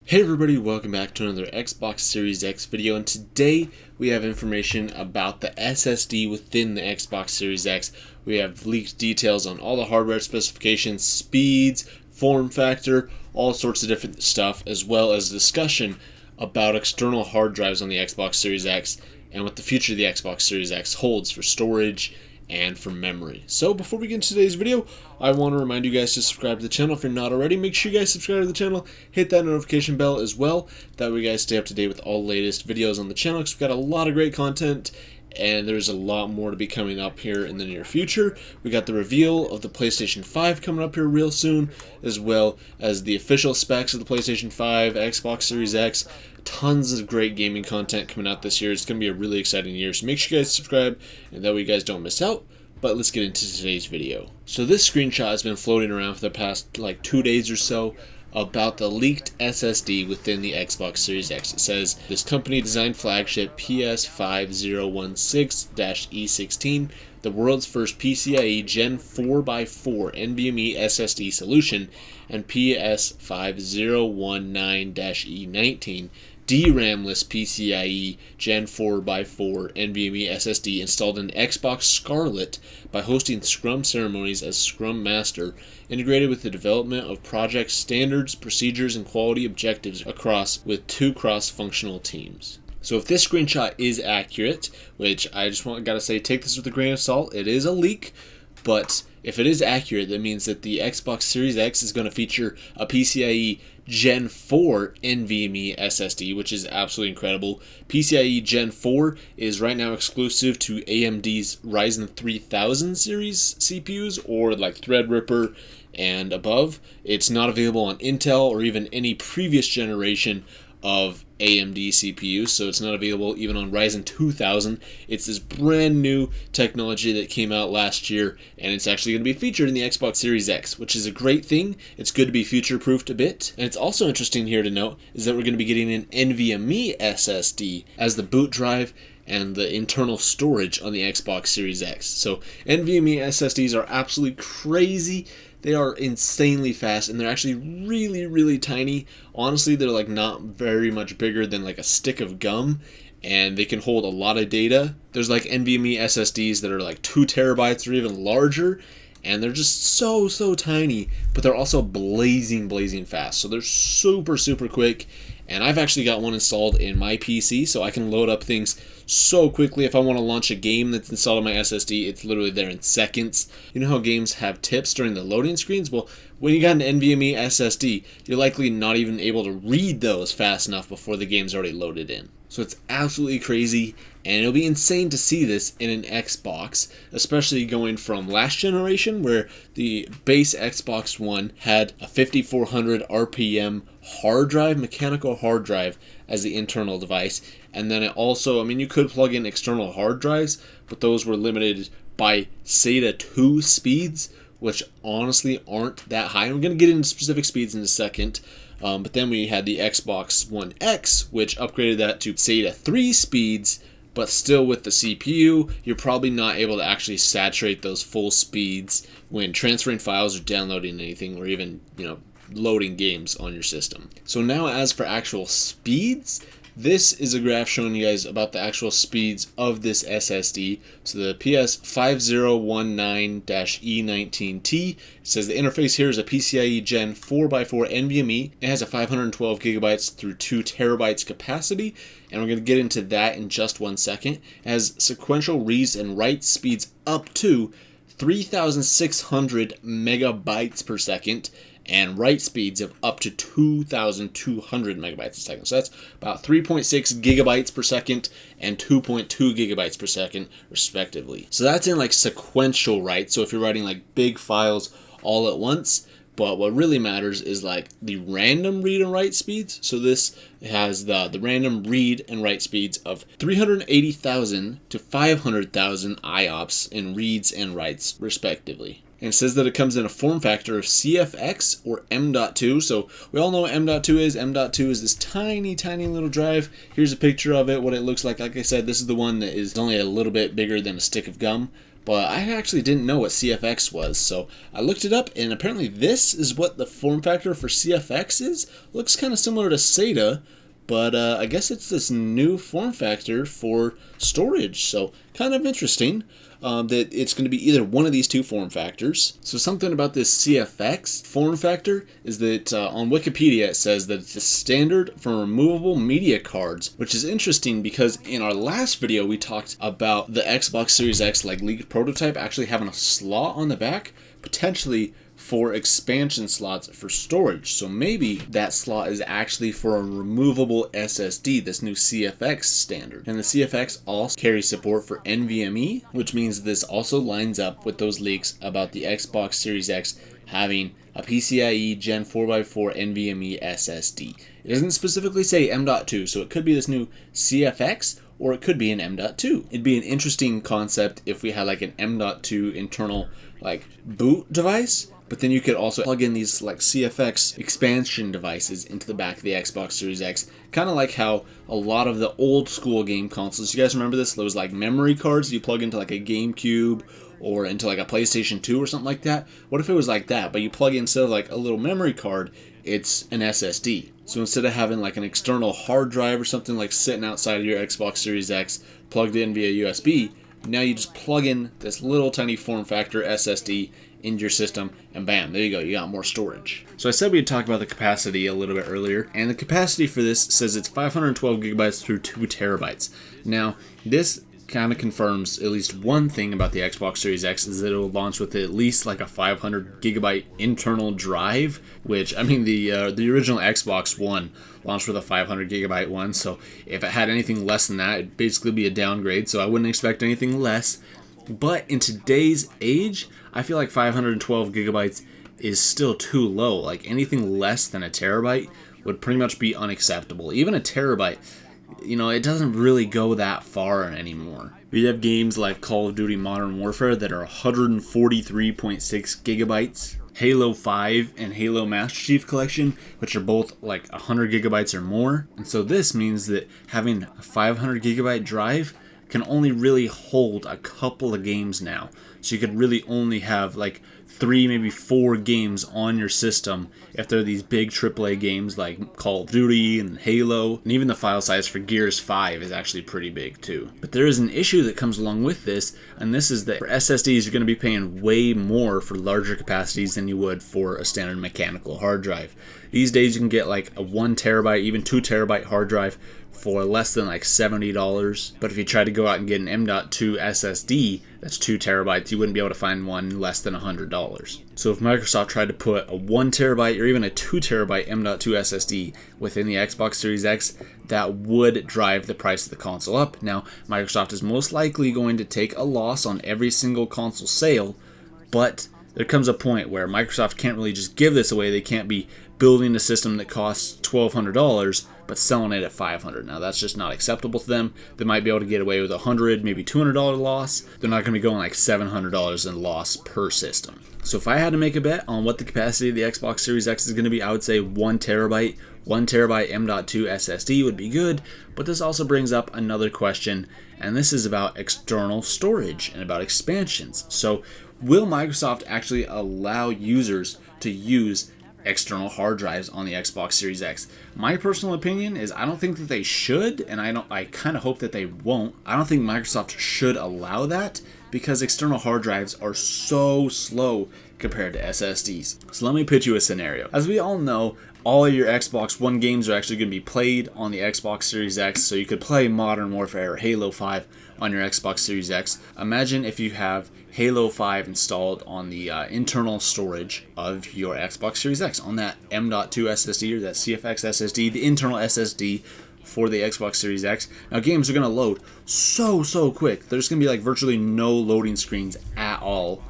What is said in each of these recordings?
Hey everybody, welcome back to another Xbox Series X video, and today we have information about the SSD within the Xbox Series X. We have leaked details on all the hardware specifications, speeds, form factor, all sorts of different stuff, as well as discussion about external hard drives on the Xbox Series X and what the future of the Xbox Series X holds for storage and for memory. So before we get into today's video, I want to remind you guys to subscribe to the channel if you're not already. Make sure you guys subscribe to the channel, hit that notification bell as well. That way you guys stay up to date with all the latest videos on the channel, because we've got a lot of great content and there's a lot more to be coming up here in the near future. We got the reveal of the PlayStation 5 coming up here real soon, as well as the official specs of the PlayStation 5, Xbox Series X. Tons of great gaming content coming out this year. It's going to be a really exciting year, so make sure you guys subscribe, and that way you guys don't miss out. But let's get into today's video. So this screenshot has been floating around for the past 2 days or so about the leaked SSD within the Xbox Series X. It says, this company designed flagship PS5016-E16, the world's first PCIe Gen 4x4 NVMe SSD solution, and PS5019-E19 DRAM-less PCIe Gen 4x4 NVMe SSD installed in Xbox Scarlett by hosting Scrum ceremonies as Scrum Master, integrated with the development of project standards, procedures, and quality objectives with two cross-functional teams. So if this screenshot is accurate, which I just gotta say, take this with a grain of salt, it is a leak, but if it is accurate, that means that the Xbox Series X is going to feature a PCIe Gen 4 NVMe SSD, which is absolutely incredible. PCIe Gen 4 is right now exclusive to AMD's Ryzen 3000 series CPUs, or like Threadripper and above. It's not available on Intel or even any previous generation of AMD CPU, so it's not available even on Ryzen 2000. It's this brand new technology that came out last year, and it's actually going to be featured in the Xbox Series X, which is a great thing. It's good to be future-proofed a bit. And it's also interesting here to note is that we're going to be getting an NVMe SSD as the boot drive and the internal storage on the Xbox Series X. So NVMe SSDs are absolutely crazy. They are insanely fast, and they're actually really, really tiny. Honestly, they're not very much bigger than a stick of gum, and they can hold a lot of data. There's NVMe SSDs that are 2 terabytes or even larger, and they're just so tiny, but they're also blazing fast. So they're super quick, and I've actually got one installed in my PC, so I can load up things so quickly. If I want to launch a game that's installed on my SSD, it's literally there in seconds. You know how games have tips during the loading screens? Well, when you got an NVMe SSD, you're likely not even able to read those fast enough before the game's already loaded in. So it's absolutely crazy, and it'll be insane to see this in an Xbox, especially going from last generation where the base Xbox One had a 5400 RPM hard drive, mechanical hard drive, as the internal device. And then it also, you could plug in external hard drives, but those were limited by SATA 2 speeds, which honestly aren't that high. I'm going to get into specific speeds in a second. But then we had the Xbox One X, which upgraded that to SATA 3 speeds, but still with the CPU, you're probably not able to actually saturate those full speeds when transferring files or downloading anything, or even, loading games on your system. So now as for actual speeds, this is a graph showing you guys about the actual speeds of this SSD. So the PS5019-E19T, says the interface here is a PCIe Gen 4x4 NVMe. It has a 512 gigabytes through 2 terabytes capacity, and we're going to get into that in just 1 second. It has sequential reads and writes speeds up to 3,600 megabytes per second, and write speeds of up to 2,200 megabytes a second. So that's about 3.6 gigabytes per second and 2.2 gigabytes per second, respectively. So that's in sequential write. So if you're writing big files all at once. But what really matters is the random read and write speeds. So this has the random read and write speeds of 380,000 to 500,000 IOPS in reads and writes, respectively. And it says that it comes in a form factor of CFX or M.2. So we all know what M.2 is. M.2 is this tiny little drive. Here's a picture of it, what it looks like. Like I said, this is the one that is only a little bit bigger than a stick of gum. but I actually didn't know what CFX was, so I looked it up, and apparently this is what the form factor for CFX is. Looks kind of similar to SATA, but I guess it's this new form factor for storage, so kind of interesting that it's going to be either one of these two form factors. So something about this CFX form factor is that on Wikipedia it says that it's a standard for removable media cards, which is interesting because in our last video we talked about the Xbox Series X leaked prototype actually having a slot on the back, potentially for expansion slots for storage. So maybe that slot is actually for a removable SSD, this new CFX standard. And the CFX also carries support for NVMe, which means this also lines up with those leaks about the Xbox Series X having a PCIe Gen 4x4 NVMe SSD. It doesn't specifically say M.2, so it could be this new CFX, or it could be an M.2. It'd be an interesting concept if we had like an M.2 internal boot device, but then you could also plug in these CFX expansion devices into the back of the Xbox Series X, kind of like how a lot of the old school game consoles, you guys remember this? There was memory cards you plug into a GameCube or into a PlayStation 2 or something like that. What if it was like that, but you plug in, instead of a little memory card, it's an SSD. So instead of having an external hard drive or something sitting outside of your Xbox Series X plugged in via USB, now you just plug in this little tiny form factor SSD into your system, and bam, there you go, you got more storage. So I said we'd talk about the capacity a little bit earlier, and the capacity for this says it's 512 gigabytes through 2 terabytes. Now, this kind of confirms at least one thing about the Xbox Series X, is that it will launch with at least a 500 gigabyte internal drive, which, I mean, the original Xbox One launched with a 500 gigabyte one, so if it had anything less than that, it'd basically be a downgrade, so I wouldn't expect anything less. But in today's age, I feel like 512 gigabytes is still too low. Anything less than a terabyte would pretty much be unacceptable. Even a terabyte, it doesn't really go that far anymore. We have games like Call of Duty Modern Warfare that are 143.6 gigabytes. Halo 5 and Halo Master Chief Collection, which are both 100 gigabytes or more. And so this means that having a 500 gigabyte drive can only really hold a couple of games now. So you could really only have 3, maybe 4 games on your system if they're these big AAA games like Call of Duty and Halo. And even the file size for Gears 5 is actually pretty big too. But there is an issue that comes along with this, and this is that for SSDs you're going to be paying way more for larger capacities than you would for a standard mechanical hard drive. These days you can get a 1 terabyte, even 2 terabyte hard drive for less than $70. But if you try to go out and get an M.2 SSD that's 2 terabytes, you wouldn't be able to find one less than $100. So if Microsoft tried to put a 1 terabyte or even a 2 terabyte M.2 SSD within the Xbox Series X, that would drive the price of the console up. Now, Microsoft is most likely going to take a loss on every single console sale, but there comes a point where Microsoft can't really just give this away. They can't be building a system that costs $1,200 but selling it at $500. Now that's just not acceptable to them. They might be able to get away with $100, maybe $200 loss. They're not going to be going $700 in loss per system. So if I had to make a bet on what the capacity of the Xbox Series X is going to be, I would say 1 terabyte. 1 terabyte M.2 SSD would be good, but this also brings up another question, and this is about external storage and about expansions. So will Microsoft actually allow users to use external hard drives on the Xbox Series X? My personal opinion is I don't think that they should, and I kind of hope that they won't. I don't think Microsoft should allow that because external hard drives are so slow compared to SSDs. So let me pitch you a scenario. As we all know, all of your Xbox One games are actually going to be played on the Xbox Series X, so you could play Modern Warfare or Halo 5 on your Xbox Series X. Imagine if you have Halo 5 installed on the internal storage of your Xbox Series X, on that M.2 SSD or that CFX SSD, the internal SSD for the Xbox Series X. Now games are going to load so quick. There's going to be virtually no loading screens at all.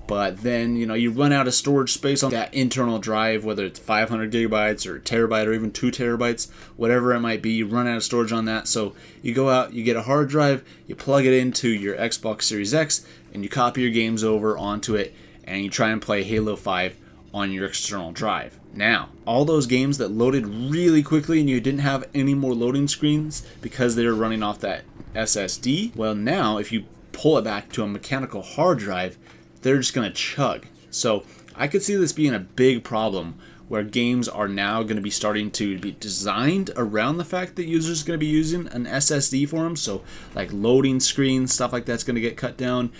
But then, you run out of storage space on that internal drive, whether it's 500 gigabytes or a terabyte or even 2 terabytes, whatever it might be, you run out of storage on that. So you go out, you get a hard drive, you plug it into your Xbox Series X, and you copy your games over onto it, and you try and play Halo 5 on your external drive. Now, all those games that loaded really quickly and you didn't have any more loading screens because they were running off that SSD, well now, if you pull it back to a mechanical hard drive, they're just going to chug. So I could see this being a big problem where games are now going to be starting to be designed around the fact that users are going to be using an SSD for them. So like loading screens, stuff like that's going to get cut down.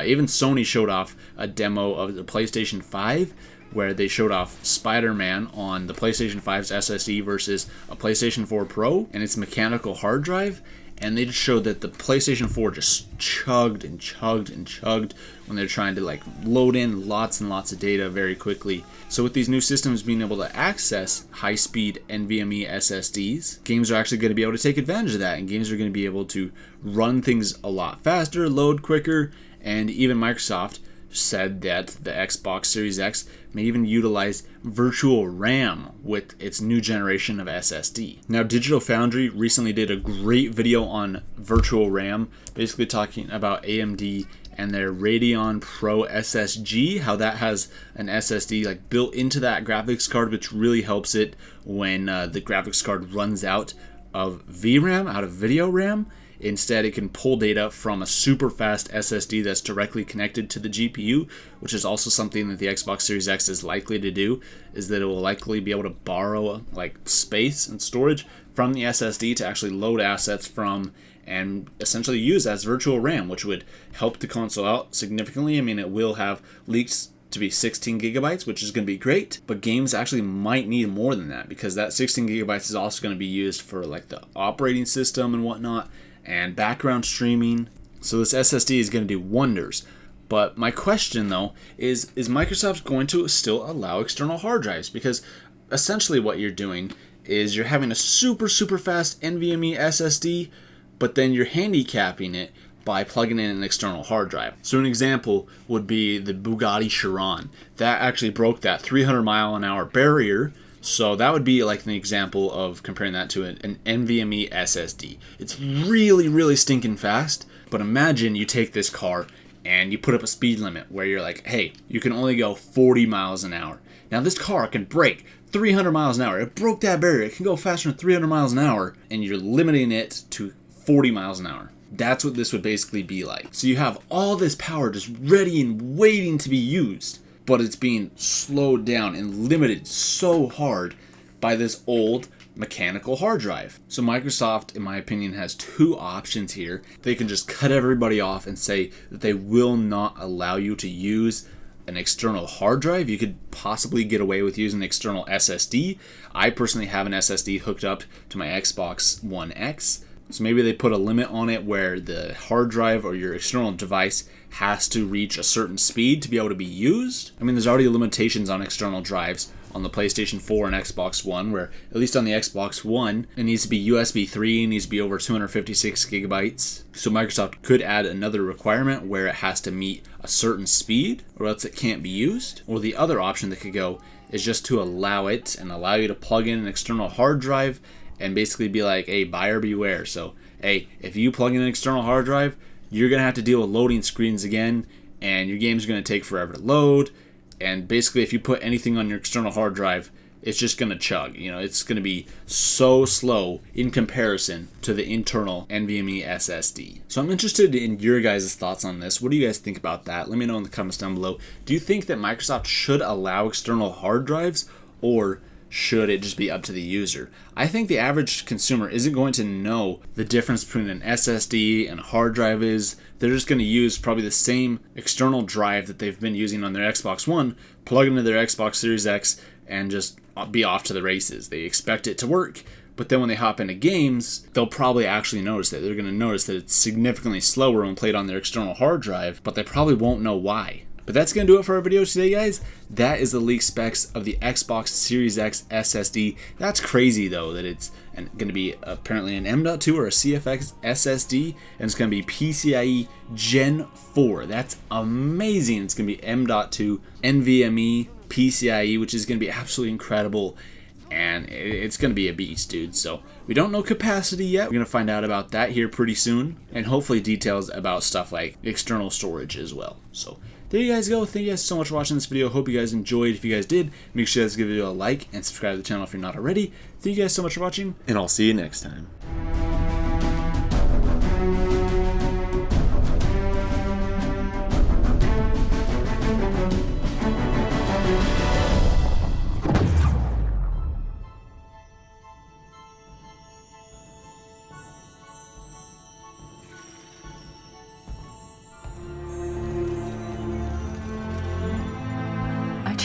Even Sony showed off a demo of the PlayStation 5 where they showed off Spider-Man on the PlayStation 5's SSD versus a PlayStation 4 Pro and its mechanical hard drive. And they just showed that the PlayStation 4 just chugged and chugged and chugged when they're trying to like load in lots and lots of data very quickly. So with these new systems being able to access high-speed NVMe SSDs, games are actually going to be able to take advantage of that, and games are going to be able to run things a lot faster, load quicker, and even Microsoft said that the Xbox Series X may even utilize virtual RAM with its new generation of SSD. Now, Digital Foundry recently did a great video on virtual RAM, basically talking about AMD and their Radeon Pro SSG, how that has an SSD like built into that graphics card, which really helps it when the graphics card runs out of VRAM, out of video RAM. Instead, it can pull data from a super fast SSD that's directly connected to the GPU, which is also something that the Xbox Series X is likely to do, is that it will likely be able to borrow like space and storage from the SSD to actually load assets from and essentially use as virtual RAM, which would help the console out significantly. I mean, it will have leaks to be 16 gigabytes, which is going to be great, but games actually might need more than that because that 16 gigabytes is also going to be used for like the operating system and whatnot, and background streaming. So this SSD is going to do wonders. But my question though is Microsoft going to still allow external hard drives? Because essentially what you're doing is you're having a super fast NVMe SSD, but then you're handicapping it by plugging in an external hard drive. So an example would be the Bugatti Chiron. That actually broke that 300 mile an hour barrier. So that would be like an example of comparing that to an NVMe SSD. It's really stinking fast, but imagine you take this car and you put up a speed limit where you're like, hey, you can only go 40 miles an hour. Now this car can break 300 miles an hour. It broke that barrier. It can go faster than 300 miles an hour, and you're limiting it to 40 miles an hour. That's what this would basically be like. So you have all this power just ready and waiting to be used, but it's being slowed down and limited so hard by this old mechanical hard drive. So Microsoft, in my opinion, has two options here. They can just cut everybody off and say that they will not allow you to use an external hard drive. You could possibly get away with using an external SSD. I personally have an SSD hooked up to my Xbox One X. So maybe they put a limit on it where the hard drive or your external device has to reach a certain speed to be able to be used. I mean, there's already limitations on external drives on the PlayStation 4 and Xbox One, where at least on the Xbox One, it needs to be USB 3, it needs to be over 256 gigabytes. So Microsoft could add another requirement where it has to meet a certain speed or else it can't be used. Or the other option that could go is just to allow it and allow you to plug in an external hard drive and basically be like, hey, buyer beware. So, hey, if you plug in an external hard drive, you're going to have to deal with loading screens again, and your game's going to take forever to load. And basically, if you put anything on your external hard drive, it's just going to chug. You know, it's going to be so slow in comparison to the internal NVMe SSD. So I'm interested in your guys' thoughts on this. What do you guys think about that? Let me know in the comments down below. Do you think that Microsoft should allow external hard drives, or should it just be up to the user? I think the average consumer isn't going to know the difference between an SSD and a hard drive is. They're just going to use probably the same external drive that they've been using on their Xbox One, plug into their Xbox Series X, and just be off to the races. They expect it to work, but then when they hop into games, they'll probably actually notice that. They're going to notice that it's significantly slower when played on their external hard drive, but they probably won't know why. But that's going to do it for our video today, guys. That is the leaked specs of the Xbox Series X SSD. That's crazy, though, that it's going to be apparently an M.2 or a CFX SSD, and it's going to be PCIe Gen 4. That's amazing. It's going to be M.2 NVMe PCIe, which is going to be absolutely incredible, and it's going to be a beast, dude. So we don't know capacity yet. We're going to find out about that here pretty soon, and hopefully details about stuff like external storage as well. So there you guys go. Thank you guys so much for watching this video. Hope you guys enjoyed. If you guys did, make sure you guys give the video a like and subscribe to the channel if you're not already. Thank you guys so much for watching, and I'll see you next time.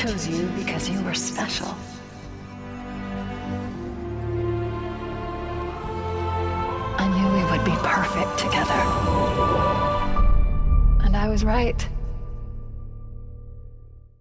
chose you because you were special. I knew we would be perfect together. And I was right.